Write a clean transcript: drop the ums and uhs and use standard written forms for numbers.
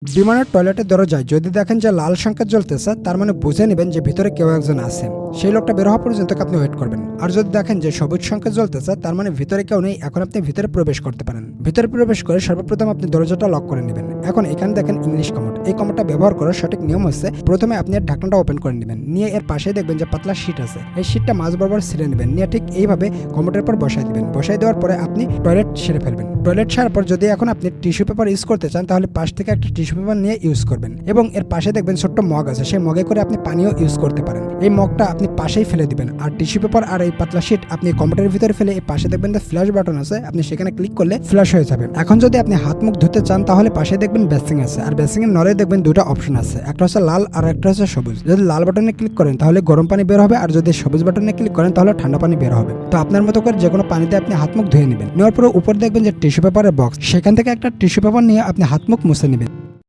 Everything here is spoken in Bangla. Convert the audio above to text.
বিমানের টয়লেটের দরজায় যদি দেখেন যে লাল সংকেত জ্বলতেছে, তার মানে বুঝে নেবেন যে ভিতরে কেউ একজন আছে। সেই লোকটা বের হওয়া পর্যন্ত আপনি ওয়েট করবেন। আর যদি দেখেন যে সবুজ সংকেত জ্বলতেছে, তার মানে ভিতরে কেউ নেই, এখন আপনি ভিতরে প্রবেশ করতে পারেন। ভিতরে প্রবেশ করে সর্বপ্রথম আপনি দরজাটা লক করে নেবেন। এখন এখানে দেখেন ইংলিশ কমোড। এই কমোডটা ব্যবহার করার সঠিক নিয়ম হচ্ছে, প্রথমে আপনি এর ঢাকনাটা ওপেন করে নেবেন, নিয়ে এর পাশে দেখবেন যে পাতলা শীট আছে, এই শীটটা মাঝ বরাবর ছিঁড়ে নেবেন, নিয়ে ঠিক এইভাবে কমোডের পর বসাই দিবেন। বসাই দেওয়ার পরে আপনি টয়লেট সেরে ফেলবেন। টয়লেট সারার পর যদি এখন আপনি টিস্যু পেপার ইউজ করতে চান, তাহলে পাশ থেকে একটা টিস্যু পেপার নিয়ে ইউজ করবেন, এবং এর পাশে দেখবেন ছোট্ট মগ আছে, সেই মগে করে আপনি পানিও ইউজ করতে পারেন। এই মগটা আপনি পাশেই ফেলে দিবেন, আর টিস্যু পেপার আর এই পাতলা শীট আপনি কম্পিউটারের ভিতরে ফেলে এই পাশে দেখবেন যে ফ্ল্যাশ বাটন আছে, আপনি সেখানে ক্লিক করলে ফ্ল্যাশ হয়ে যাবে। এখন যদি আপনি হাত মুখ ধুতে চান, তাহলে পাশে দেখবেন বেসিং আছে, আর বেসিং এর নলে দেখবেন দুটো অপশন আছে, একটা হচ্ছে লাল আর একটা হচ্ছে সবুজ। যদি লাল বাটনে ক্লিক করেন তাহলে গরম পানি বের হবে, আর যদি সবুজ বাটনে ক্লিক করেন তাহলে ঠান্ডা পানি বের হবে। তো আপনার মতো করে যে কোনো পানিতে আপনি হাত মুখ ধুয়ে নেবেন। নেওয়ার পরে উপর দেখবেন যে টিস্যু পেপারের বক্স, সেখান থেকে একটা টিস্যু পেপার নিয়ে আপনি হাত মুখ মুছে নেবেন।